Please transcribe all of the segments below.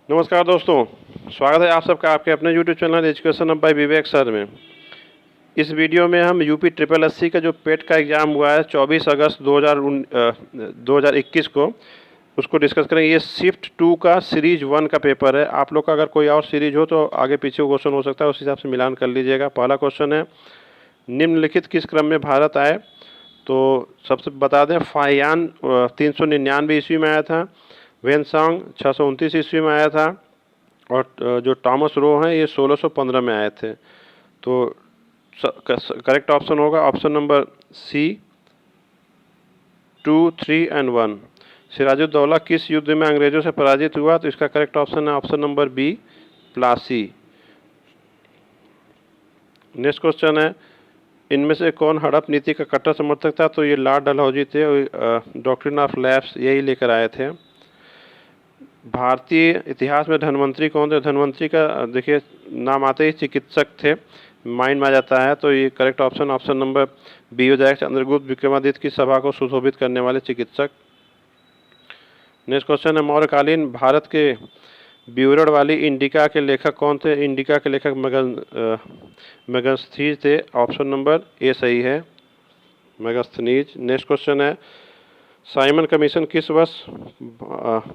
नमस्कार दोस्तों, स्वागत है आप सबका आपके अपने YouTube channel education by Vivek sir में। इस वीडियो में हम यूपी ट्रिपल एससी का जो पेट का एग्ज़ाम हुआ है 24 अगस्त 2021 को, उसको डिस्कस करेंगे। ये शिफ्ट 2 का सीरीज 1 का पेपर है। आप लोग का अगर कोई और सीरीज हो तो आगे पीछे क्वेश्चन हो सकता है, उस हिसाब से मिलान कर लीजिएगा। पहला क्वेश्चन है, निम्नलिखित किस क्रम में भारत आए? तो सबसे बता दें, फाहियान 399 ईस्वी में आया था, वेनसांग 629 ईस्वी में आया था, और जो टॉमस रो हैं ये 1615 में आए थे। तो करेक्ट ऑप्शन होगा option number C, 2, 3 and 1। Sirajuddaula किस युद्ध में अंग्रेजों से पराजित हुआ? तो इसका करेक्ट ऑप्शन है option number B, Plassey. Next question है, इनमें से कौन हड़प नीति का कट्टर समर्थक था? तो ये लॉर्ड डलहौजी थे, डॉक्ट्रिन ऑफ लैप्स यही लेकर आए थे। भारतीय इतिहास में धन्वंतरी कौन थे? धन्वंतरी का देखिए नाम आते ही चिकित्सक थे, माइंड में आ जाता है, तो ये correct option option number B हो जाएगा, चंद्रगुप्त विक्रमादित्य की सभा को सुशोभित करने वाले चिकित्सक। नेक्स्ट क्वेश्चन है, मौर्यकालीन भारत के विवरण वाली इंडिका के लेखक कौन थे? इंडिका के लेखक मेगास्थनीज थे, ऑप्शन नंबर ए सही है, मेगास्थनीज। नेक्स्ट क्वेश्चन है, साइमन कमीशन किस वर्ष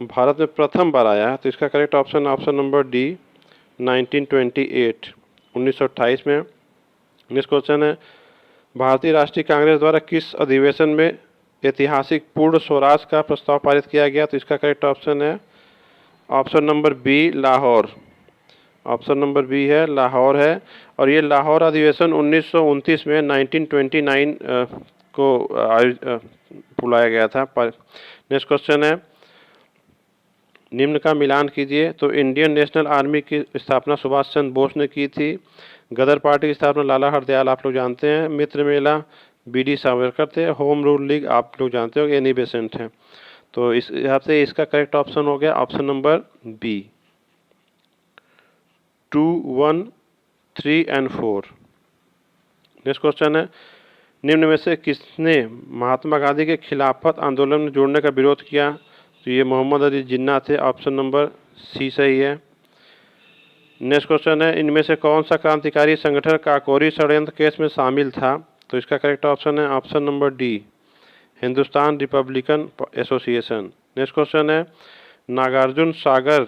भारत में प्रथम बार आया है? तो इसका correct option option number D, 1928, 1928 में। नेक्स्ट क्वेश्चन है, भारतीय राष्ट्रीय कांग्रेस द्वारा किस अधिवेशन में ऐतिहासिक पूर्ण स्वराज का प्रस्ताव पारित किया गया? तो इसका करेक्ट ऑप्शन है option number B, Lahore. Option number B है, लाहौर है। और ये लाहौर अधिवेशन 1929 में 1929 को बुलाया गया था। नेक्स्ट क्वेश्चन है, निम्न का मिलान कीजिए। तो इंडियन नेशनल आर्मी की स्थापना सुभाष चंद्र बोस ने की थी। गदर पार्टी की स्थापना लाला हरदयाल आप लोग जानते हैं। मित्र मेला बी.डी. सावरकर थे। होम रूल लीग आप लोग जानते हो, एनी बेसेंट है। तो इस हिसाब से इसका करेक्ट ऑप्शन हो गया option number B, 2, 1, 3 and 4। Next question है, निम्न में से किसने महात्मा गांधी के खिलाफत आंदोलन में जुड़ने का विरोध किया? तो ये मोहम्मद अली जिन्ना थे, ऑप्शन नंबर सी सही है। नेक्स्ट क्वेश्चन है, इनमें से कौन सा क्रांतिकारी संगठन काकोरी षड्यंत्र केस में शामिल था? तो इसका करेक्ट ऑप्शन है option number D, Hindustan Republican association. Next question है, नागार्जुन सागर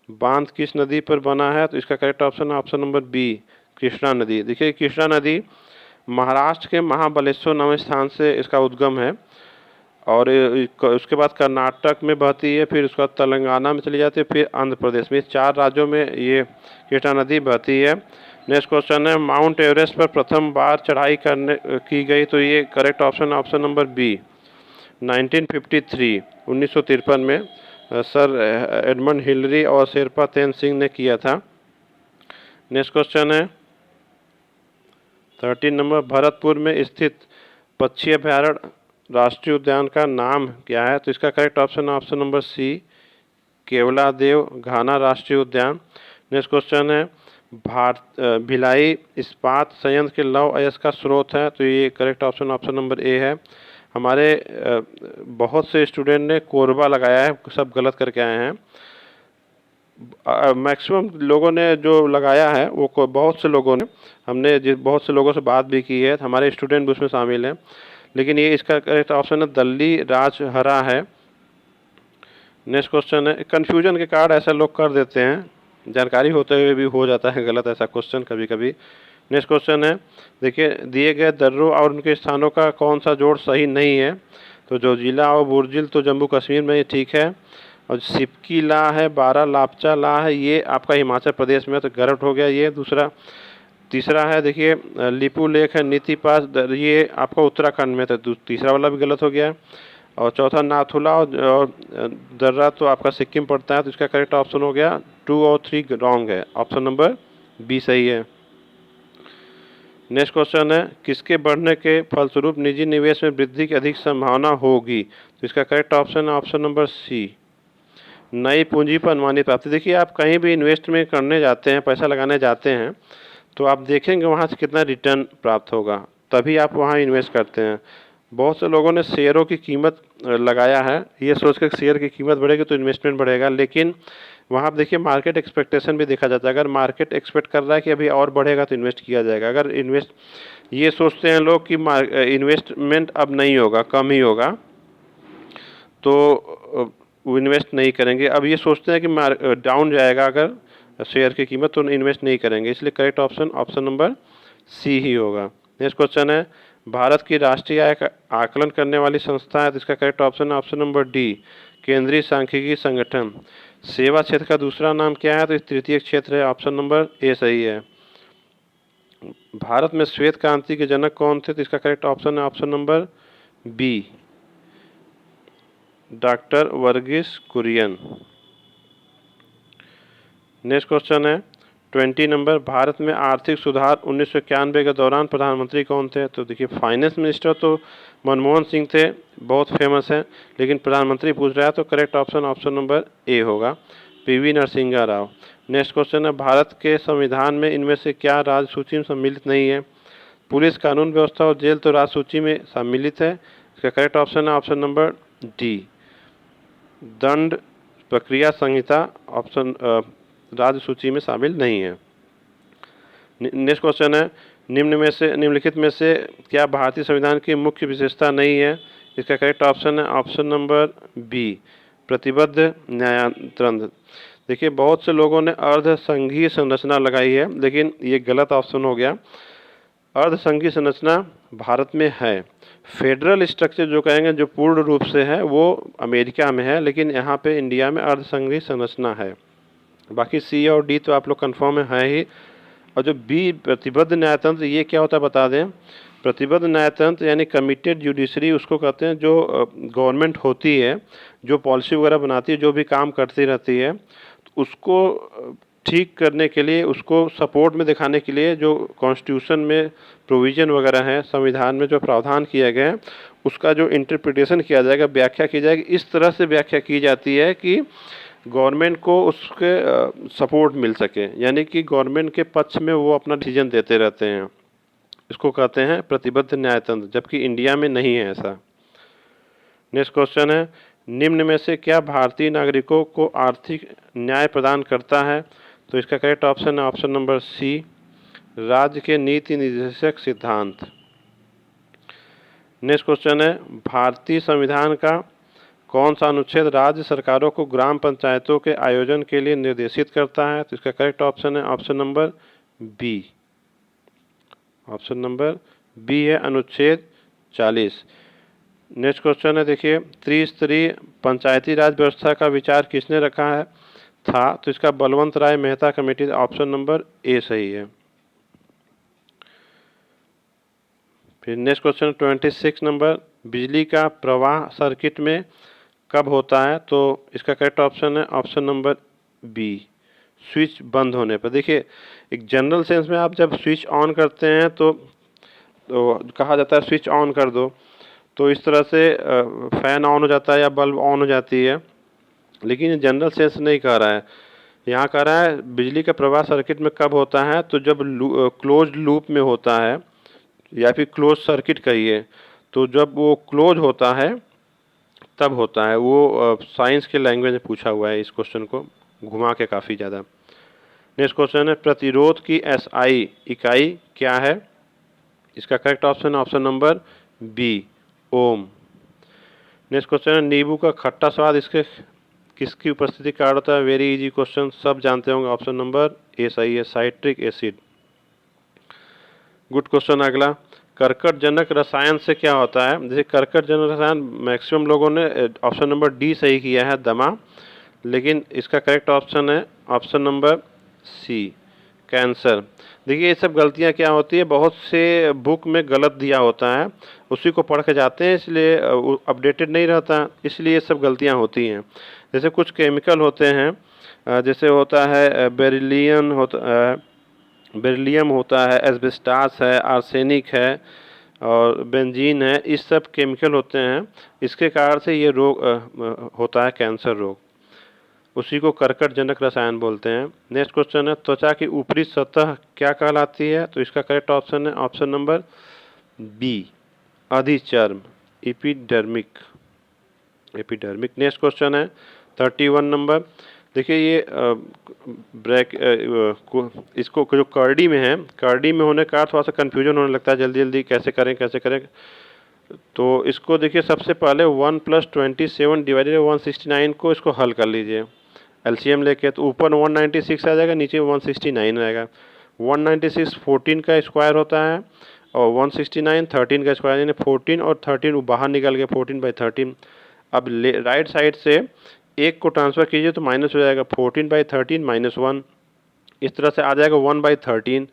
बांध किस नदी पर बना है? तो इसका करेक्ट ऑप्शन है ऑप्शन नंबर बी, कृष्णा नदी। देखिए कृष्णा नदी महाराष्ट्र के महाबलेश्वर नामक स्थान से इसका उद्गम है, और उसके बाद कर्नाटक में बहती है, फिर उसके बाद तेलंगाना में चली जाती है, फिर आंध्र प्रदेश में। 4 राज्यों में ये कृष्णा नदी बहती है। नेक्स्ट क्वेश्चन है, माउंट एवरेस्ट पर प्रथम बार चढ़ाई की गई? तो ये correct option option number B, 1953, 1953 में सर एडमंड हिलरी और शेरपा तेन सिंह ने किया था। नेक्स्ट क्वेश्चन है 13 नंबर, भरतपुर में स्थित पक्षी अभयारण्य राष्ट्रीय उद्यान का नाम क्या है? तो इसका correct option option number C, Keoladeo Ghana राष्ट्रीय उद्यान। नेक्स्ट क्वेश्चन है, भिलाई इस्पात संयंत्र के लौह अयस्क का स्रोत है? तो ये करेक्ट ऑप्शन ऑप्शन नंबर ए है। हमारे बहुत से स्टूडेंट ने कोरबा लगाया है, सब गलत करके आए हैं। मैक्सिमम लोगों ने जो लगाया है वो बहुत से लोगों ने, हमने बहुत से लोगों से बात भी की है, हमारे स्टूडेंट भी उसमें शामिल हैं, लेकिन ये इसका करेक्ट ऑप्शन है दल्ली राजहरा है। नेक्स्ट क्वेश्चन है, कन्फ्यूजन के कारण ऐसा लोग कर देते हैं, जानकारी होते हुए भी हो जाता है गलत ऐसा क्वेश्चन कभी कभी। नेक्स्ट क्वेश्चन है, देखिए दिए गए दर्रों और उनके स्थानों का कौन सा जोड़ सही नहीं है? तो जो जिला और बुर्जिल तो जम्मू कश्मीर में ही ठीक है, और सिपकी ला है, बारा लापचा ला है, ये आपका हिमाचल प्रदेश में, तो गलत हो गया ये दूसरा। तीसरा है देखिए लिपू लेक है नीति पास, ये आपका उत्तराखंड में, तो तीसरा वाला भी गलत हो गया। और चौथा नाथुला और दर्रा तो आपका सिक्किम पड़ता है, तो इसका करेक्ट ऑप्शन हो गया 2 और 3 रॉन्ग है, ऑप्शन नंबर बी सही है। नेक्स्ट क्वेश्चन है, किसके बढ़ने के फलस्वरूप निजी निवेश में वृद्धि की अधिक संभावना होगी? तो इसका करेक्ट ऑप्शन है ऑप्शन नंबर सी, नई पूंजी पर अनुमानित प्राप्ति। देखिए आप कहीं भी इन्वेस्टमेंट करने जाते हैं, पैसा लगाने जाते हैं, तो आप देखेंगे वहाँ से कितना रिटर्न प्राप्त होगा, तभी आप वहाँ इन्वेस्ट करते हैं। बहुत से लोगों ने शेयरों की कीमत लगाया है, ये सोच कर शेयर की कीमत बढ़ेगी तो इन्वेस्टमेंट बढ़ेगा, लेकिन वहाँ आप देखिए मार्केट एक्सपेक्टेशन भी देखा जाता है। अगर मार्केट एक्सपेक्ट कर रहा है कि अभी और बढ़ेगा तो इन्वेस्ट किया जाएगा। अगर ये सोचते हैं लोग कि इन्वेस्टमेंट अब नहीं होगा, कम ही होगा, तो वो इन्वेस्ट नहीं करेंगे। अब ये सोचते हैं कि डाउन जाएगा अगर शेयर की कीमत, तो इन्वेस्ट नहीं करेंगे। इसलिए correct option option number C ही होगा। नेक्स्ट क्वेश्चन है, भारत की राष्ट्रीय आय का आकलन करने वाली संस्था है, तो इसका करेक्ट ऑप्शन है ऑप्शन नंबर डी, केंद्रीय सांख्यिकी संगठन। सेवा क्षेत्र का दूसरा नाम क्या है, तो इस तृतीय क्षेत्र है, ऑप्शन नंबर ए सही है। भारत में श्वेत क्रांति के जनक कौन थे, तो इसका करेक्ट ऑप्शन है option number B, doctor Varghese Kurien. Next question है 20 नंबर, भारत में आर्थिक सुधार 1991 के दौरान प्रधानमंत्री कौन थे, तो देखिए फाइनेंस मिनिस्टर तो मनमोहन सिंह थे, बहुत फेमस है, लेकिन प्रधानमंत्री पूछ रहा है तो correct option option number A होगा, PV Narasimha Rao. Next question है, भारत के संविधान में इनमें से क्या राज्य सूची में सम्मिलित नहीं है, पुलिस, कानून व्यवस्था और जेल तो राज्य सूची में सम्मिलित है, इसका करेक्ट ऑप्शन है ऑप्शन नंबर डी, दंड प्रक्रिया संहिता ऑप्शन राज्य सूची में शामिल नहीं है। नेक्स्ट क्वेश्चन है, निम्नलिखित में से क्या भारतीय संविधान की मुख्य विशेषता नहीं है, इसका करेक्ट ऑप्शन है ऑप्शन नंबर बी, प्रतिबद्ध न्यायतंत्र। देखिए बहुत से लोगों ने अर्ध संघीय संरचना लगाई है, लेकिन ये गलत ऑप्शन हो गया। अर्ध संघीय संरचना भारत में है, फेडरल स्ट्रक्चर जो कहेंगे जो पूर्ण रूप से है वो अमेरिका में है, लेकिन यहाँ पे इंडिया में अर्ध संघीय संरचना है। बाकी सी और डी तो आप लोग कंफर्म है ही। और जो बी प्रतिबद्ध न्यायतंत्र, ये क्या होता है बता दें। प्रतिबद्ध न्यायतंत्र यानी कमिटेड जुडिशरी उसको कहते हैं, जो गवर्नमेंट होती है, जो पॉलिसी वगैरह बनाती है, जो भी काम करती रहती है, तो उसको ठीक करने के लिए, उसको सपोर्ट में दिखाने के लिए जो कॉन्स्टिट्यूशन में प्रोविज़न वगैरह है, संविधान में जो प्रावधान किया गया है, उसका जो इंटरप्रिटेशन किया जाएगा, व्याख्या की जाएगी, इस तरह से व्याख्या की जाती है कि गवर्नमेंट को उसके सपोर्ट मिल सके, यानी कि गवर्नमेंट के पक्ष में वो अपना डिसीजन देते रहते हैं। इसको कहते हैं प्रतिबद्ध न्यायतंत्र, जबकि इंडिया में नहीं है ऐसा। नेक्स्ट क्वेश्चन है, निम्न में से क्या भारतीय नागरिकों को आर्थिक न्याय प्रदान करता है, तो इसका करेक्ट ऑप्शन है ऑप्शन नंबर सी, राज्य के नीति निर्देशक सिद्धांत। नेक्स्ट क्वेश्चन है, भारतीय संविधान का कौन सा अनुच्छेद राज्य सरकारों को ग्राम पंचायतों के आयोजन के लिए निर्देशित करता है, तो इसका करेक्ट ऑप्शन है option number B, option number B है अनुच्छेद 40। नेक्स्ट क्वेश्चन है, देखिए त्रिस्तरीय पंचायती राज व्यवस्था का विचार किसने रखा है था, तो इसका Balwant Rai Mehta committee, option number A सही है। फिर नेक्स्ट क्वेश्चन 26 नंबर, बिजली का प्रवाह सर्किट में कब होता है, तो इसका करेक्ट ऑप्शन है ऑप्शन नंबर बी, स्विच बंद होने पर। देखिए एक जनरल सेंस में आप जब स्विच ऑन करते हैं तो कहा जाता है स्विच ऑन कर दो, तो इस तरह से फैन ऑन हो जाता है या बल्ब ऑन हो जाती है, लेकिन ये जनरल सेंस नहीं कह रहा है। यहाँ कह रहा है बिजली का प्रवाह सर्किट में कब होता है, तो जब क्लोज लूप में होता है या फिर क्लोज सर्किट कहिए, तो जब वो क्लोज होता है तब होता है। वो साइंस के लैंग्वेज में पूछा हुआ है, इस क्वेश्चन को घुमा के काफ़ी ज़्यादा। नेक्स्ट क्वेश्चन है, प्रतिरोध की एसआई इकाई क्या है, इसका correct option option number B, ohm. Next question है, नींबू का खट्टा स्वाद किसकी उपस्थिति का कारण होता है, वेरी इजी क्वेश्चन, सब जानते होंगे, ऑप्शन नंबर ए सही है, साइट्रिक एसिड। गुड क्वेश्चन अगला, कर्कट जनक रसायन से क्या होता है, जैसे कर्कट जनक रसायन मैक्सिमम लोगों ने ऑप्शन नंबर डी सही किया है, दमा, लेकिन इसका करेक्ट ऑप्शन है ऑप्शन नंबर सी, कैंसर। देखिए ये सब गलतियां क्या होती है, बहुत से बुक में गलत दिया होता है, उसी को पढ़ के जाते हैं, इसलिए अपडेटेड नहीं रहता, इसलिए ये सब गलतियां होती हैं। जैसे कुछ केमिकल होते हैं, जैसे होता है बेरिलियम होता है, एस्बेस्टास है, आर्सेनिक है और बेंजीन है, इस सब केमिकल होते हैं, इसके कारण से ये रोग होता है, कैंसर रोग, उसी को कर्कट जनक रसायन बोलते हैं। नेक्स्ट क्वेश्चन है, त्वचा की ऊपरी सतह क्या कहलाती है, तो इसका करेक्ट ऑप्शन है ऑप्शन नंबर बी, अधिचर्म। Epidermic, epidermic. नेक्स्ट क्वेश्चन है 31 नंबर। देखिए ये इसको जो कर्डी में है, कर्डी में होने का थोड़ा सा कन्फ्यूजन होने लगता है, जल्दी जल्दी कैसे करें कैसे करें। तो इसको देखिए सबसे पहले 1 + 27 डिवाइडेड 169 को इसको हल कर लीजिए एलसीएम लेके। तो ऊपर 196 आ जाएगा, नीचे 169 आएगा। 196 14 का स्क्वायर होता है और 169 13 का स्क्वायर, यानी 14 और 13 बाहर निकल गए, 14/13। अब राइट साइड से एक को ट्रांसफर कीजिए तो माइनस हो जाएगा, 14/13 -1। इस तरह से आ जाएगा 1/13।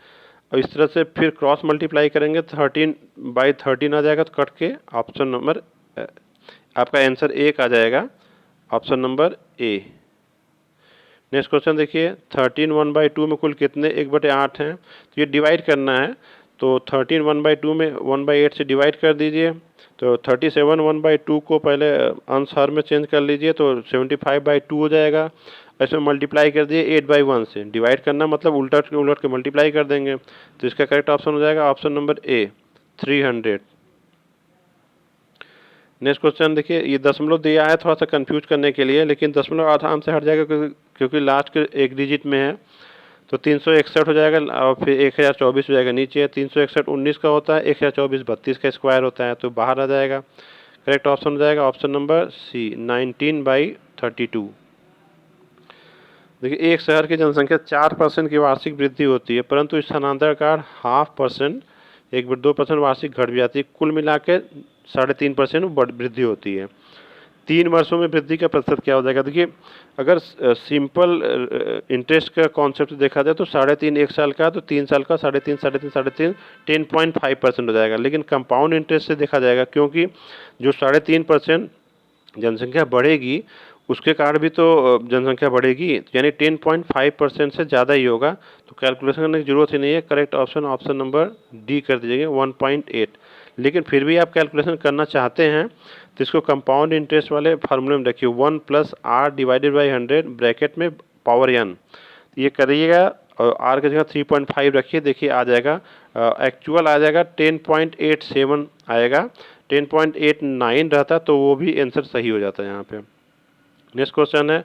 और इस तरह से फिर क्रॉस मल्टीप्लाई करेंगे 13/13 आ जाएगा, तो कट के ऑप्शन नंबर आपका आंसर 1 आ जाएगा, ऑप्शन नंबर ए। नेक्स्ट क्वेश्चन देखिए 13 1/2 में कुल कितने 1/8 हैं, तो ये डिवाइड करना है। तो 13 1/2 में 1/8 से डिवाइड कर दीजिए। तो 37 1/2 को पहले अंश हर में चेंज कर लीजिए, तो 75/2 हो जाएगा। इसमें मल्टीप्लाई कर दिए 8/1 से, डिवाइड करना मतलब उलट के मल्टीप्लाई कर देंगे। तो इसका करेक्ट ऑप्शन हो जाएगा ऑप्शन नंबर ए 300। नेक्स्ट क्वेश्चन देखिए, ये दशमलव दिया है थोड़ा सा कंफ्यूज करने के लिए, लेकिन दशमलव आराम से हट जाएगा क्योंकि लास्ट के एक डिजिट में है। तो 361 हो जाएगा और फिर 1024 हो जाएगा नीचे। 361 19 का होता है, 1024 32 का स्क्वायर होता है, तो बाहर आ जाएगा। करेक्ट ऑप्शन हो जाएगा ऑप्शन नंबर सी 19/32। देखिए एक शहर की जनसंख्या 4% की वार्षिक वृद्धि होती है, परंतु स्थानांतरण 0.5% 1-2% वार्षिक घट भी जाती है। कुल मिला के 3.5% वृद्धि होती है। 3 वर्षों में वृद्धि का प्रतिशत क्या हो जाएगा। देखिए अगर सिंपल इंटरेस्ट का कॉन्सेप्ट देखा जाए तो 3.5 1 साल का, तो 3 साल का 3.5 10.5% हो जाएगा। लेकिन कंपाउंड इंटरेस्ट से देखा जाएगा, क्योंकि जो 3.5% जनसंख्या बढ़ेगी उसके कारण भी तो जनसंख्या बढ़ेगी, यानी 10.5% से ज़्यादा ही होगा। तो कैलकुलेशन करने की जरूरत ही नहीं है, correct option option number D कर दीजिएगा 1.8। लेकिन फिर भी आप कैलकुलेशन करना चाहते हैं तो इसको कंपाउंड इंटरेस्ट वाले फार्मूले में रखिए, 1 + r/100 ब्रैकेट में पावर n, ये करिएगा और r की जगह 3.5 रखिए। देखिए आ जाएगा, एक्चुअल आ जाएगा 10.87 आएगा। 10.89 रहता तो वो भी आंसर सही हो जाता है यहाँ पे। नेक्स्ट क्वेश्चन है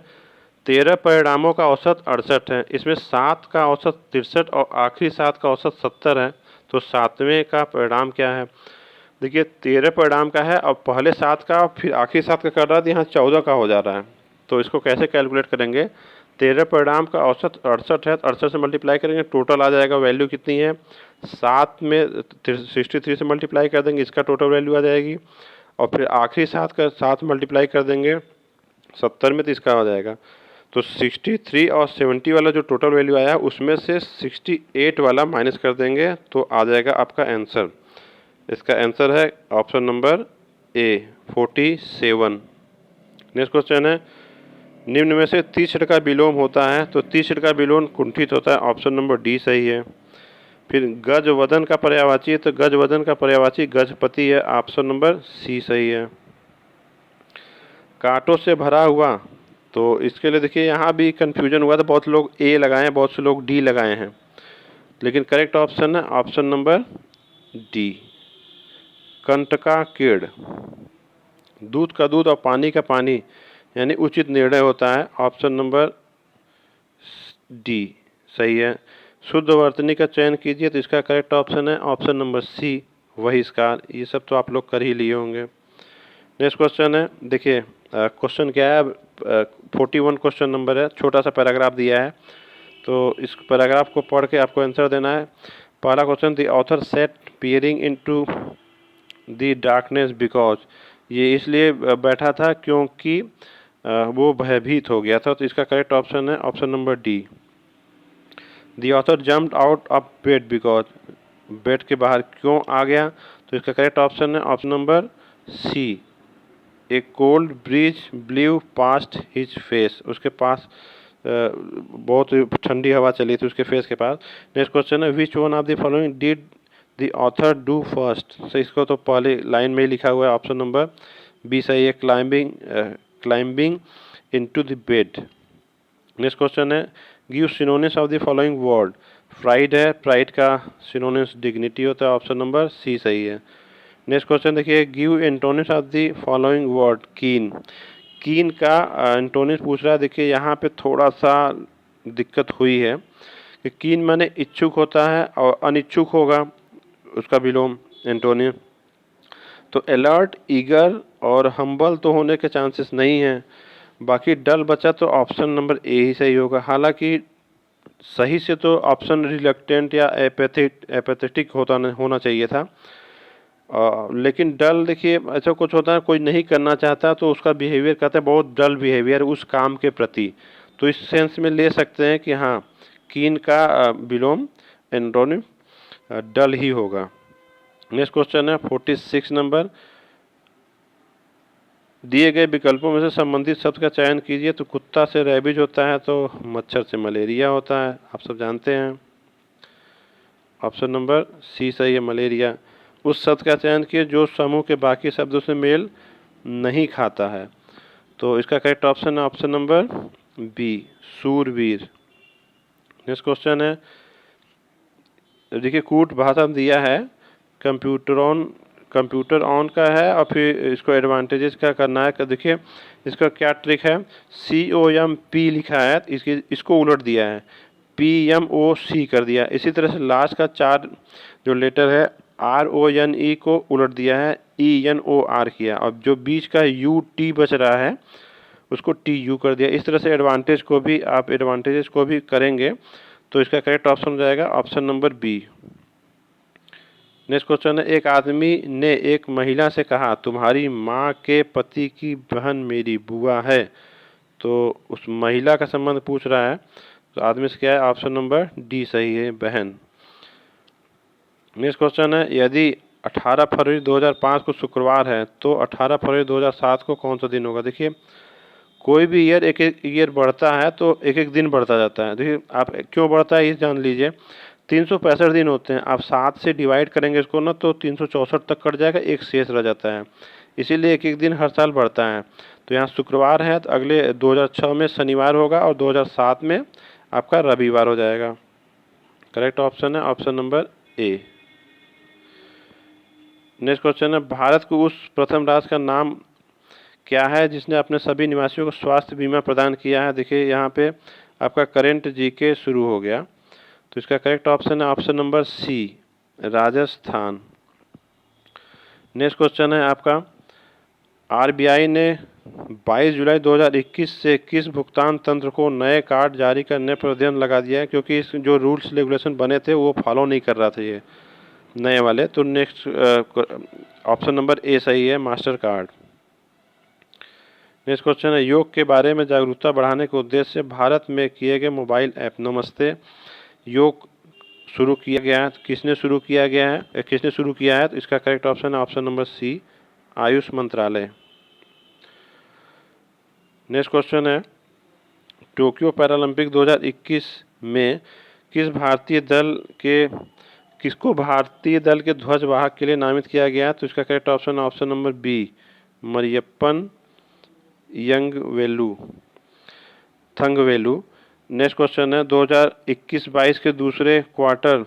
13 परिणामों का औसत 68 है, इसमें 7 का औसत 63 और आखिरी 7 का औसत 70 है, तो 7वें का परिणाम क्या है। देखिए 13 परिणाम का है और पहले 7 का फिर आखिरी 7 का कर रहा है, तो यहाँ 14 का हो जा रहा है। तो इसको कैसे कैलकुलेट करेंगे। 13 परिणाम का औसत 68 है, 68 से मल्टीप्लाई करेंगे, टोटल आ जाएगा वैल्यू कितनी है, 7 में 63 से मल्टीप्लाई कर देंगे, इसका टोटल वैल्यू आ जाएगी। और फिर आखिरी 7 का 7 मल्टीप्लाई कर देंगे 70 में, तो इसका हो जाएगा। तो 63 और 70 वाला जो टोटल वैल्यू आया उसमें से 68 वाला माइनस कर देंगे, तो आ जाएगा आपका आंसर। इसका आंसर है ऑप्शन नंबर ए 47। नेक्स्ट क्वेश्चन है निम्न में से तीसर का विलोम होता है, तो तीसर का विलोम कुंठित होता है, ऑप्शन नंबर डी सही है। फिर गज वदन का पर्यायवाची है, तो गज वदन का पर्यायवाची गजपति है, ऑप्शन नंबर सी सही है। कांटों से भरा हुआ, तो इसके लिए देखिए यहाँ भी कन्फ्यूजन हुआ था, बहुत लोग ए लगाए हैं, बहुत से लोग डी लगाए हैं, लेकिन करेक्ट ऑप्शन है ऑप्शन नंबर डी कंटकाकीड़। दूध का दूध और पानी का पानी, यानी उचित निर्णय होता है, ऑप्शन नंबर डी सही है। शुद्ध वर्तनी का चयन कीजिए, तो इसका करेक्ट ऑप्शन है ऑप्शन नंबर सी बहिष्कार। ये सब तो आप लोग कर ही लिए होंगे। नेक्स्ट क्वेश्चन है, देखिए क्वेश्चन क्या है, 41 क्वेश्चन नंबर है, छोटा सा पैराग्राफ दिया है, तो इस पैराग्राफ को पढ़ के आपको आंसर देना है। पहला question, the author set peering into the darkness because, ये इसलिए बैठा था क्योंकि वो भयभीत हो गया था, तो इसका करेक्ट ऑप्शन है option number D. The author jumped out of bed because, bed के बाहर क्यों आ गया, तो इसका करेक्ट ऑप्शन है option number C. A cold breeze blew past his face, उसके पास बहुत ठंडी हवा चली थी उसके फेस के पास। नेक्स्ट क्वेश्चन है which one of the following did the author do first, तो इसको तो पहले लाइन में ही लिखा हुआ है, ऑप्शन नंबर बी सही है, climbing into the bed. Next question है give synonyms of the following word, pride है, प्राइड का सिनोनिम्स डिग्निटी होता है, ऑप्शन नंबर सी सही है। नेक्स्ट क्वेश्चन देखिए, give antonyms of the following word. Keen, keen का एंटोनिम्स पूछ रहा है। देखिए यहाँ पे थोड़ा सा दिक्कत हुई है कि कीन माने इच्छुक होता है और अनिच्छुक होगा उसका विलोम एंटोनिम। तो अलर्ट, ईगर और हम्बल तो होने के चांसेस नहीं हैं। बाकी डल बचा तो ऑप्शन नंबर ए ही सही होगा। हालांकि सही से तो ऑप्शन रिलक्टेंट या एपेथेटिक होना चाहिए था। लेकिन डल देखिए ऐसा कुछ होता है, कोई नहीं करना चाहता तो उसका बिहेवियर कहते हैं बहुत डल बिहेवियर उस काम के प्रति। तो इस सेंस में ले सकते हैं कि हाँ, कीन का विलोम एंटोनिम डल ही होगा। नेक्स्ट क्वेश्चन है 46 नंबर, दिए गए विकल्पों में से संबंधित शब्द का चयन कीजिए। तो कुत्ता से रेबीज होता है, तो मच्छर से मलेरिया होता है, आप सब जानते हैं। ऑप्शन नंबर सी सही है, मलेरिया। उस शब्द का चयन कीजिए जो समूह के बाकी शब्दों से मेल नहीं खाता है। तो इसका करेक्ट ऑप्शन है ऑप्शन नंबर बी, सूरवीर। नेक्स्ट क्वेश्चन है, देखिए कूट भाषा दिया है, कंप्यूटर ऑन का है और फिर इसको एडवांटेजेस का करना है। देखिए इसका क्या ट्रिक है, COMP लिखा है, इसको उलट दिया है, PMOC कर दिया। इसी तरह से लास्ट का 4 जो लेटर है RONE को उलट दिया है, ENOR किया, और जो बीच का UT बच रहा है उसको TU कर दिया। इस तरह से एडवांटेजेस को भी करेंगे तो इसका करेक्ट ऑप्शन हो जाएगा option number B. Next question है, एक आदमी ने एक महिला से कहा तुम्हारी माँ के पति की बहन मेरी बुआ है। तो उस महिला का संबंध पूछ रहा है, तो आदमी से क्या है, ऑप्शन नंबर डी सही है, बहन। नेक्स्ट क्वेश्चन है, यदि 18 फरवरी 2005 को शुक्रवार है तो 18 फरवरी 2007 को कौन सा दिन होगा। देखिए कोई भी ईयर एक एक ईयर बढ़ता है तो एक एक दिन बढ़ता जाता है। देखिए आप क्यों बढ़ता है ये जान लीजिए। 365 दिन होते हैं, आप 7 से डिवाइड करेंगे इसको ना तो 364 तक कट जाएगा, एक शेष रह जाता है, इसीलिए एक एक दिन हर साल बढ़ता है। तो यहाँ शुक्रवार है तो अगले 2006 में शनिवार होगा और 2007 में आपका रविवार हो जाएगा। करेक्ट ऑप्शन है ऑप्शन नंबर ए। नेक्स्ट क्वेश्चन है, भारत को उस प्रथम राष्ट्र का नाम क्या है जिसने अपने सभी निवासियों को स्वास्थ्य बीमा प्रदान किया है। देखिए यहाँ पे आपका करंट जीके शुरू हो गया, तो इसका करेक्ट ऑप्शन है option number C, Rajasthan. Next question है आपका, RBI ने 22 जुलाई 2021 से किस भुगतान तंत्र को नए कार्ड जारी करने पर प्रतिबंध लगा दिया है, क्योंकि इस जो रूल्स रेगुलेशन बने थे वो फॉलो नहीं कर रहा था ये नए वाले। तो नेक्स्ट ऑप्शन नंबर ए सही है, मास्टर कार्ड। नेक्स्ट क्वेश्चन है, योग के बारे में जागरूकता बढ़ाने के उद्देश्य से भारत में किए गए मोबाइल ऐप नमस्ते योग शुरू किया गया है। किसने शुरू किया है, तो इसका करेक्ट ऑप्शन है ऑप्शन नंबर सी, आयुष मंत्रालय। नेक्स्ट क्वेश्चन है, टोक्यो पैरालंपिक 2021 में किसको भारतीय दल के ध्वजवाहक के लिए नामित किया गया है। तो इसका करेक्ट ऑप्शन है option number B, Mariyappan Thangavelu. Next question है, 2021-22 के दूसरे क्वार्टर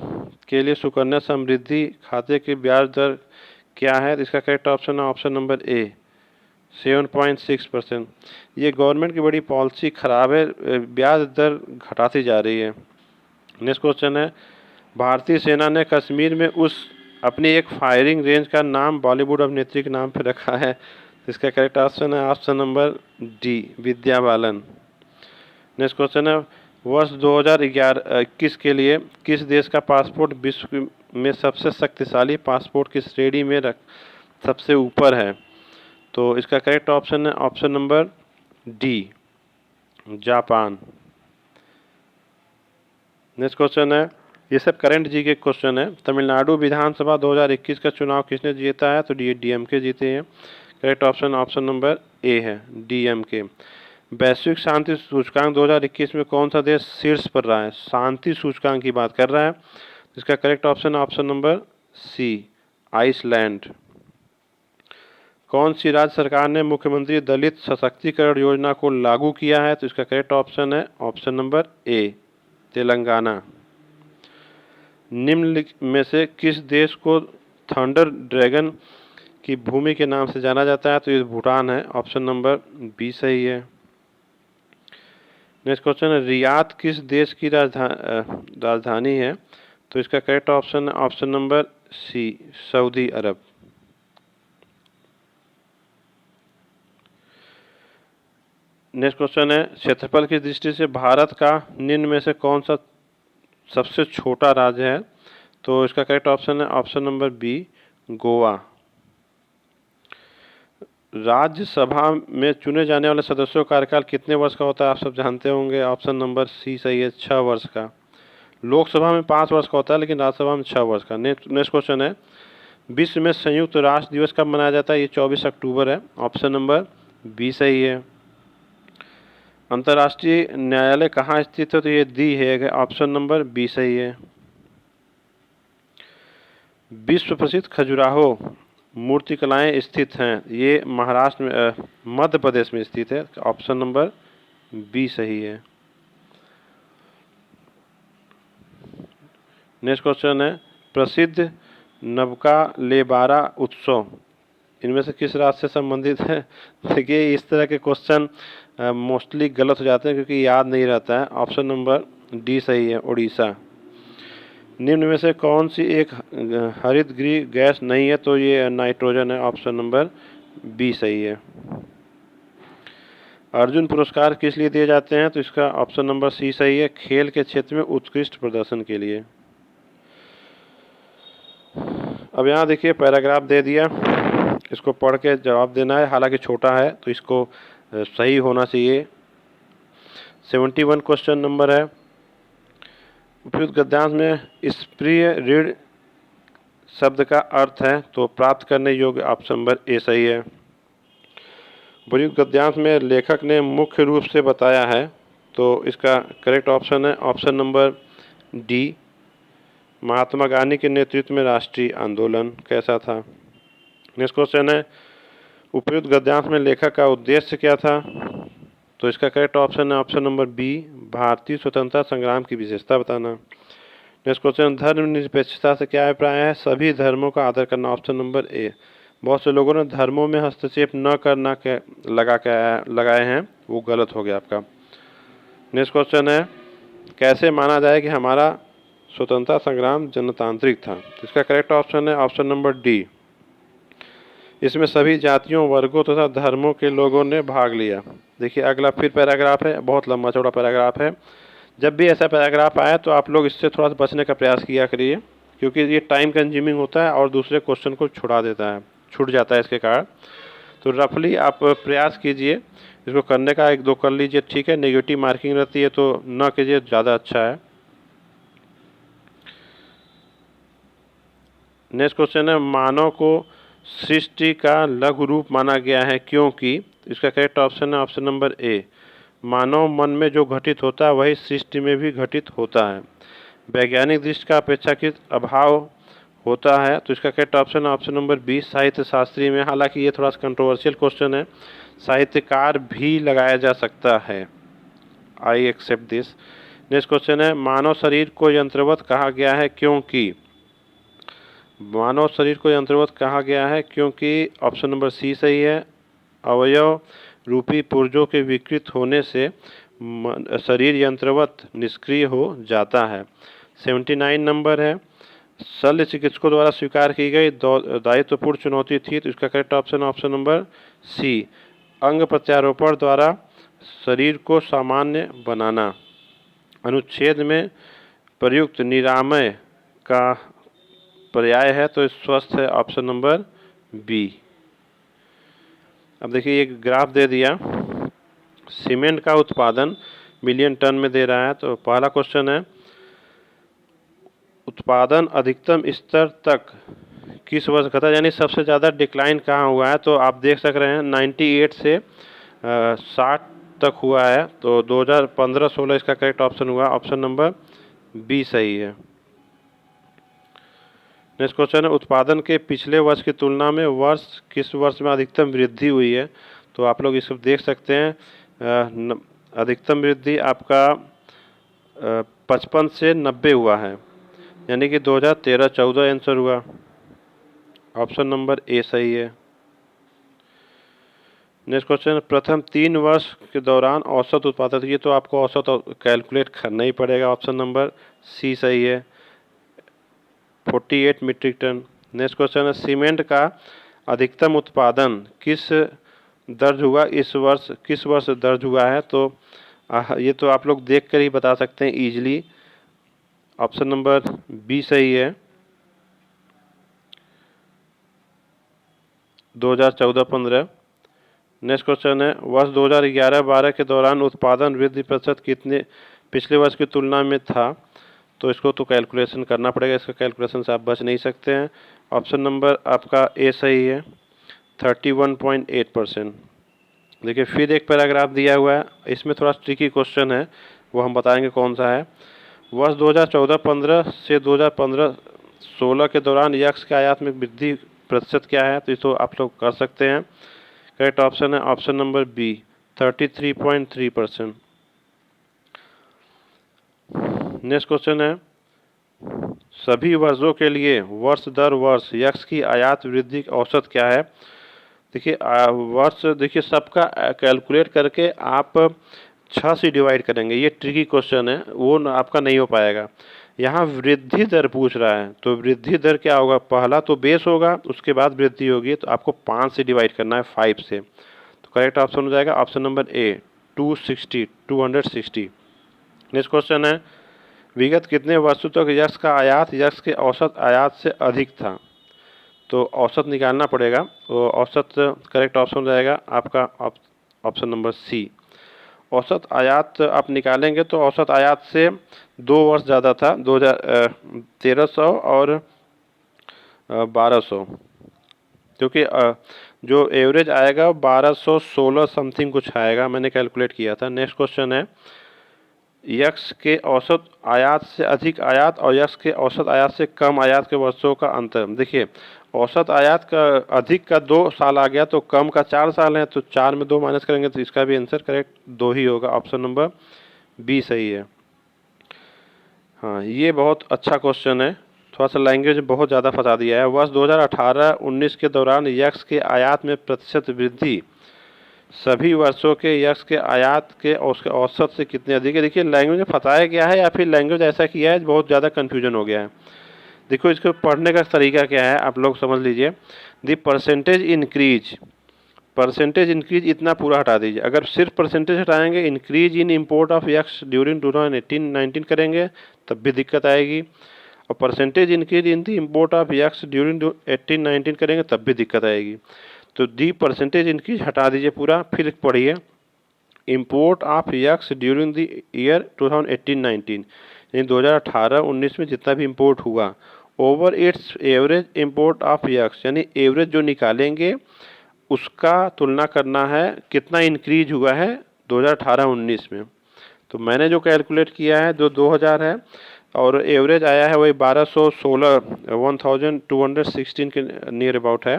के लिए सुकन्या समृद्धि खाते की ब्याज दर क्या है। इसका करेक्ट ऑप्शन है ऑप्शन नंबर ए, 7.6%। ये गवर्नमेंट की बड़ी पॉलिसी खराब है, ब्याज दर घटाती जा रही है। नेक्स्ट क्वेश्चन है, भारतीय सेना ने कश्मीर में अपनी एक फायरिंग रेंज का नाम बॉलीवुड अभिनेत्री के नाम पर रखा है। इसका करेक्ट ऑप्शन है option number D, Vidya Balan. Next question है, वर्ष 2021 के लिए किस देश का पासपोर्ट विश्व में सबसे शक्तिशाली पासपोर्ट की श्रेणी में सबसे ऊपर है। तो इसका करेक्ट ऑप्शन है option number D, Japan. Next question है, ये सब करंट जी के क्वेश्चन है, तमिलनाडु विधानसभा 2021 का चुनाव किसने जीता है। तो DMK जीते हैं। करेक्ट ऑप्शन नंबर ए है, DMK। वैश्विक शांति सूचकांक 2021 में कौन सा देश शीर्ष पर रहा है, शांति सूचकांक की बात कर रहा है। इसका करेक्ट ऑप्शन है ऑप्शन नंबर सी, आइसलैंड। कौन सी राज्य सरकार ने मुख्यमंत्री दलित सशक्तिकरण योजना को लागू किया है। तो इसका करेक्ट ऑप्शन है ऑप्शन नंबर ए, तेलंगाना। निम्नलिखित में से किस देश को थंडर ड्रैगन की भूमि के नाम से जाना जाता है, तो ये भूटान है। ऑप्शन नंबर बी सही है। नेक्स्ट क्वेश्चन है, रियाद किस देश की राजधानी है? तो इसका करेक्ट ऑप्शन है ऑप्शन नंबर सी, सऊदी अरब। नेक्स्ट क्वेश्चन है, क्षेत्रफल की दृष्टि से भारत का निम्न में से कौन सा सबसे छोटा राज्य है? तो इसका करेक्ट ऑप्शन है option number B, Goa. Rajya Sabha में चुने जाने वाले सदस्यों का कार्यकाल कितने वर्ष का होता है? आप सब जानते होंगे। ऑप्शन नंबर सी सही है, 6 वर्ष का। लोकसभा में 5 वर्ष का होता है, लेकिन राज्यसभा में 6 वर्ष का। नेक्स्ट क्वेश्चन है, विश्व में संयुक्त राष्ट्र दिवस कब मनाया जाता है? ये 24 अक्टूबर है। ऑप्शन नंबर बी सही है। अंतर्राष्ट्रीय न्यायालय कहाँ स्थित है? तो ये दी है। ऑप्शन नंबर बी सही है। विश्व प्रसिद्ध खजुराहो मूर्तिकलाएं स्थित हैं, ये महाराष्ट्र में मध्य प्रदेश में स्थित है। ऑप्शन नंबर बी सही है। नेक्स्ट क्वेश्चन है, प्रसिद्ध नबका लेबारा उत्सव इनमें से किस राज्य से संबंधित है? देखिए, इस तरह के क्वेश्चन मोस्टली गलत हो जाते हैं क्योंकि याद नहीं रहता है। ऑप्शन नंबर डी सही है, उड़ीसा। निम्न में से कौन सी एक हरितगृह गैस नहीं है? तो ये नाइट्रोजन है। ऑप्शन नंबर बी सही है। अर्जुन पुरस्कार किस लिए दिए जाते हैं? तो इसका ऑप्शन नंबर सी सही है, खेल के क्षेत्र में उत्कृष्ट प्रदर्शन के लिए। अब यहाँ देखिए पैराग्राफ दे दिया, इसको पढ़ के जवाब देना है। हालांकि छोटा है तो इसको सही होना चाहिए। 71 क्वेश्चन नंबर है। उपयुक्त गद्यांश में स्प्रिय ऋण शब्द का अर्थ है, तो प्राप्त करने योग्य। ऑप्शन नंबर ए सही है। उपयुक्त गद्यांश में लेखक ने मुख्य रूप से बताया है, तो इसका करेक्ट ऑप्शन है option number D, Mahatma Gandhi के नेतृत्व में राष्ट्रीय आंदोलन कैसा था। नेक्स्ट क्वेश्चन है, उपयुक्त गद्यांश में लेखक का उद्देश्य क्या था? तो इसका करेक्ट ऑप्शन है ऑप्शन नंबर बी, भारतीय स्वतंत्रता संग्राम की विशेषता बताना। नेक्स्ट क्वेश्चन, धर्मनिरपेक्षता से क्या अभिप्राय है? सभी धर्मों का आदर करना। ऑप्शन नंबर ए। बहुत से लोगों ने धर्मों में हस्तक्षेप न करना के लगाए हैं, वो गलत हो गया आपका। नेक्स्ट क्वेश्चन है, कैसे माना जाए कि हमारा स्वतंत्रता संग्राम जनतांत्रिक था? इसका करेक्ट ऑप्शन है ऑप्शन नंबर डी, इसमें सभी जातियों, वर्गों तथा धर्मों के लोगों ने भाग लिया। देखिए अगला फिर पैराग्राफ है, बहुत लंबा चौड़ा पैराग्राफ है। जब भी ऐसा पैराग्राफ आए तो आप लोग इससे थोड़ा सा बचने का प्रयास किया करिए, क्योंकि ये टाइम कंज्यूमिंग होता है और दूसरे क्वेश्चन को छूट जाता है इसके कारण। तो रफली आप प्रयास कीजिए इसको करने का, 1-2 कर लीजिए, ठीक है। नेगेटिव मार्किंग रहती है तो न कीजिए, ज़्यादा अच्छा है। नेक्स्ट क्वेश्चन है, मानव को सृष्टि का लघु रूप माना गया है क्योंकि? इसका करेक्ट ऑप्शन है ऑप्शन नंबर ए, मानव मन में जो घटित होता है वही सृष्टि में भी घटित होता है। वैज्ञानिक दृष्टि का अपेक्षाकृत अभाव होता है, तो इसका करेक्ट ऑप्शन है ऑप्शन नंबर बी, साहित्य शास्त्री में। हालांकि ये थोड़ा सा कंट्रोवर्शियल क्वेश्चन है, साहित्यकार भी लगाया जा सकता है। I accept this. Next question है, मानव शरीर को यंत्रवत कहा गया है क्योंकि? मानव शरीर को यंत्रवत कहा गया है क्योंकि ऑप्शन नंबर सी सही है, अवयव रूपी पुर्जों के विकृत होने से शरीर यंत्रवत निष्क्रिय हो जाता है। 79 नंबर है, शल्य चिकित्सकों द्वारा स्वीकार की गई दायित्वपूर्ण चुनौती थी, तो इसका correct option option number C, अंग प्रत्यारोपण द्वारा शरीर को सामान्य बनाना। अनुच्छेद में प्रयुक्त निरामय का पर्याय है, तो स्वस्थ है। Option number B. अब देखिए एक ग्राफ दे दिया, सीमेंट का उत्पादन मिलियन टन में दे रहा है। तो पहला क्वेश्चन है, उत्पादन अधिकतम स्तर तक किस वर्ष घटा, यानी सबसे ज़्यादा डिक्लाइन कहाँ हुआ है? तो आप देख सक रहे हैं 98 से 60 तक हुआ है, तो 2015-16 इसका करेक्ट ऑप्शन हुआ। ऑप्शन नंबर बी सही है। नेक्स्ट क्वेश्चन है, उत्पादन के पिछले वर्ष की तुलना में किस वर्ष में अधिकतम वृद्धि हुई है? तो आप लोग इसको देख सकते हैं, अधिकतम वृद्धि आपका 55 से 90 हुआ है, यानी कि 2013-14 आंसर हुआ। ऑप्शन नंबर ए सही है। नेक्स्ट क्वेश्चन, प्रथम 3 वर्ष के दौरान औसत उत्पादन, ये तो आपको औसत कैलकुलेट करना ही पड़ेगा। ऑप्शन नंबर सी सही है, 48 मीट्रिक टन। नेक्स्ट क्वेश्चन है, सीमेंट का अधिकतम उत्पादन किस वर्ष दर्ज हुआ है? तो ये तो आप लोग देख कर ही बता सकते हैं इजीली। ऑप्शन नंबर बी सही है, 2014-15। नेक्स्ट क्वेश्चन है, वर्ष 2011-12 के दौरान उत्पादन वृद्धि प्रतिशत कितने पिछले वर्ष की तुलना में था? तो इसको तो कैलकुलेशन करना पड़ेगा, इसका कैलकुलेशन से आप बच नहीं सकते हैं। ऑप्शन नंबर आपका ए सही है, 31.8%। देखिए फिर एक पैराग्राफ दिया हुआ है, इसमें थोड़ा ट्रिकी क्वेश्चन है, वो हम बताएंगे कौन सा है। वर्ष 2014-15 से 2015-16 के दौरान यक्स के आयात में वृद्धि प्रतिशत क्या है? तो इसको आप लोग कर सकते हैं। करेक्ट ऑप्शन है option number B, 33.3%। Next question है, सभी वर्षों के लिए वर्ष दर वर्ष यक्स की आयात वृद्धि औसत क्या है? देखिए वर्ष, देखिए सबका कैलकुलेट करके आप 6 से डिवाइड करेंगे, ये ट्रिकी क्वेश्चन है, वो आपका नहीं हो पाएगा। यहाँ वृद्धि दर पूछ रहा है, तो वृद्धि दर क्या होगा? पहला तो बेस होगा, उसके बाद वृद्धि होगी, तो आपको 5 से डिवाइड करना है, 5 से। तो करेक्ट ऑप्शन हो जाएगा ऑप्शन नंबर ए, 260। नेक्स्ट क्वेश्चन है, विगत कितने वर्षों तक यक्स का आयात यक्स के औसत आयात से अधिक था? तो औसत निकालना पड़ेगा, तो औसत करेक्ट ऑप्शन हो जाएगा आपका ऑप्शन नंबर सी। औसत आयात आप निकालेंगे तो औसत आयात से 2 वर्ष ज़्यादा था, 1300 और 1200, क्योंकि जो एवरेज आएगा 1216 समथिंग कुछ आएगा, मैंने कैलकुलेट किया था। नेक्स्ट क्वेश्चन है, यक्स के औसत आयात से अधिक आयात और यक्स के औसत आयात से कम आयात के वर्षों का अंतर। देखिए औसत आयात का अधिक का 2 साल आ गया, तो कम का 4 साल है, तो 4 में 2 माइनस करेंगे तो इसका भी आंसर करेक्ट 2 ही होगा। ऑप्शन नंबर बी सही है। हाँ ये बहुत अच्छा क्वेश्चन है, थोड़ा सा लैंग्वेज बहुत ज़्यादा फंसा दिया है। वर्ष 2018-19 के दौरान यक्स के आयात में प्रतिशत वृद्धि सभी वर्षों के यक्स के आयात के उसके औसत से कितने अधिक है? देखिए लैंग्वेज में फंसाया गया है या फिर लैंग्वेज ऐसा किया है, बहुत ज़्यादा कन्फ्यूजन हो गया है। देखो इसको पढ़ने का तरीका क्या है, आप लोग समझ लीजिए। द परसेंटेज इंक्रीज इतना पूरा हटा दीजिए। अगर सिर्फ परसेंटेज हटाएंगे, increase in import of x during 2018-19 करेंगे तब भी दिक्कत आएगी, और percentage increase in the import of x during 18-19 करेंगे तब भी दिक्कत आएगी। तो दी परसेंटेज इंक्रीज हटा दीजिए पूरा, फिर पढ़िए import of x during the year 2018-19, यानी 2018-19 में जितना भी इम्पोर्ट हुआ, over it's average import of x, यानी एवरेज जो निकालेंगे उसका तुलना करना है कितना इंक्रीज हुआ है 2018-19 में। तो मैंने जो कैलकुलेट किया है जो 2000 है, और एवरेज आया है वही 1216, 1216 के नियर अबाउट है,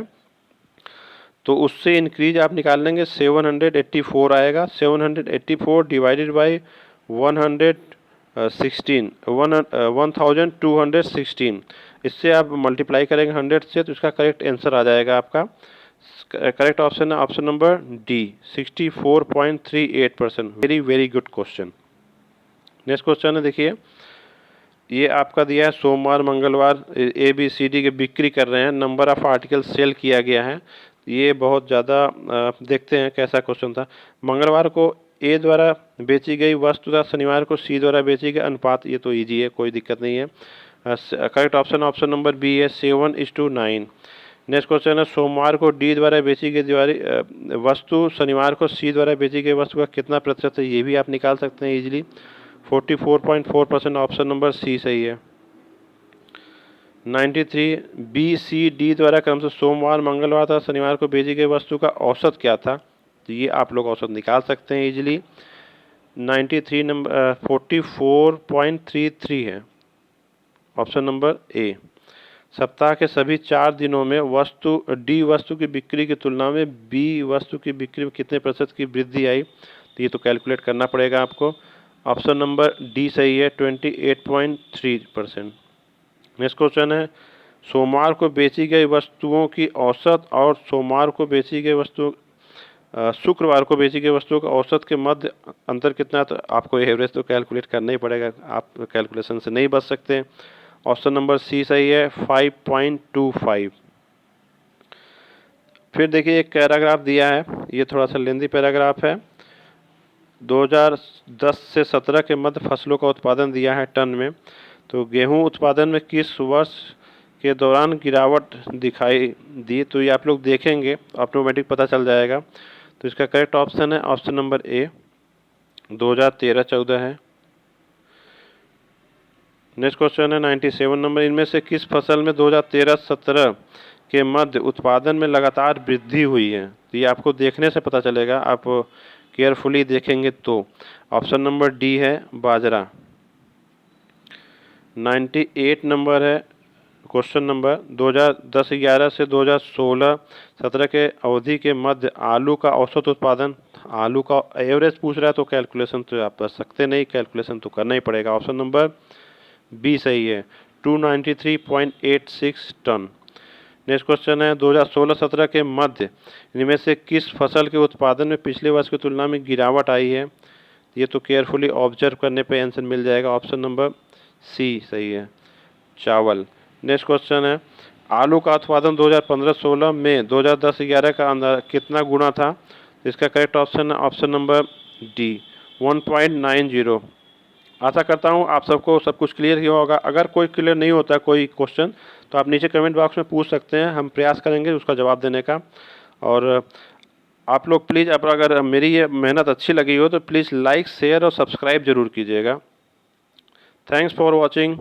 तो उससे इंक्रीज आप निकाल लेंगे 784 आएगा। 784 डिवाइडेड बाई 1216, इससे आप मल्टीप्लाई करेंगे 100 से, तो इसका करेक्ट आंसर आ जाएगा आपका। करेक्ट ऑप्शन है option number D, 64.38%। Very very good question. Next question है, देखिए ये आपका दिया है सोमवार मंगलवार ABCD के बिक्री कर रहे हैं, नंबर ऑफ आर्टिकल सेल किया गया है। ये बहुत ज़्यादा देखते हैं कैसा क्वेश्चन था। मंगलवार को A द्वारा बेची गई वस्तु तथा शनिवार को C द्वारा बेची गई अनुपात, ये तो इजी है, कोई दिक्कत नहीं है। करेक्ट ऑप्शन नंबर बी है, 7:9। नेक्स्ट क्वेश्चन है, सोमवार को D द्वारा बेची गई वस्तु शनिवार को C द्वारा बेची गई वस्तु का कितना प्रतिशत है? ये भी आप निकाल सकते हैं इजीली, 44.4%। ऑप्शन नंबर सी सही है। 93 BCD द्वारा क्रमशः सोमवार मंगलवार तथा शनिवार को बेची गई वस्तु का औसत क्या था? तो ये आप लोग औसत निकाल सकते हैं इजीली। 93 नंबर 44.33 है, ऑप्शन नंबर ए। सप्ताह के सभी 4 दिनों में डी वस्तु की बिक्री की तुलना में बी वस्तु की बिक्री में कितने प्रतिशत की वृद्धि आई? तो ये तो कैलकुलेट करना पड़ेगा आपको। ऑप्शन नंबर डी सही है, 28.3%। नेक्स्ट क्वेश्चन है, सोमवार को बेची गई वस्तुओं की औसत और सोमवार को बेची गई वस्तु शुक्रवार को बेची गई वस्तुओं का औसत के मध्य अंतर कितना है? तो आपको एवरेज तो कैलकुलेट करना ही पड़ेगा, आप कैलकुलेशन से नहीं बच सकते। ऑप्शन नंबर सी सही है, 5.25। फिर देखिए एक पैराग्राफ दिया है, ये थोड़ा सा लेंदी पैराग्राफ है। 2010 से 17 के मध्य फसलों का उत्पादन दिया है टन में। तो गेहूं उत्पादन में किस वर्ष के दौरान गिरावट दिखाई दी? तो ये आप लोग देखेंगे ऑटोमेटिक पता चल जाएगा। तो इसका करेक्ट ऑप्शन है ऑप्शन नंबर ए, 2013-14 है। नेक्स्ट क्वेश्चन है 97 नंबर, इनमें से किस फसल में 2013-17 के मध्य उत्पादन में लगातार वृद्धि हुई है? तो ये आपको देखने से पता चलेगा, आप केयरफुली देखेंगे तो। ऑप्शन नंबर डी है बाजरा। 98 नंबर है क्वेश्चन नंबर, 2010-11 से 2016-17 के अवधि के मध्य आलू का औसत उत्पादन, आलू का एवरेज पूछ रहा है तो कैलकुलेशन तो आप कर सकते नहीं, कैलकुलेशन तो करना ही पड़ेगा। ऑप्शन नंबर बी सही है, 293.86 टन। नेक्स्ट क्वेश्चन है 2016-17 के मध्य इनमें से किस फसल के उत्पादन में पिछले वर्ष की तुलना में गिरावट आई है? ये तो केयरफुली ऑब्जर्व करने पे आंसर मिल जाएगा। ऑप्शन नंबर सी सही है, चावल। नेक्स्ट क्वेश्चन है आलू का उत्पादन 2015-16 में 2010-11 का अंदर कितना गुना था? इसका करेक्ट ऑप्शन है ऑप्शन नंबर डी, 1.90। आशा करता हूँ आप सबको सब कुछ क्लियर ही होगा। अगर कोई क्लियर नहीं होता कोई क्वेश्चन तो आप नीचे कमेंट बॉक्स में पूछ सकते हैं, हम प्रयास करेंगे उसका जवाब देने का। और आप लोग प्लीज़, अब अगर मेरी ये मेहनत अच्छी लगी हो तो प्लीज़ लाइक शेयर और सब्सक्राइब जरूर कीजिएगा। Thanks for watching.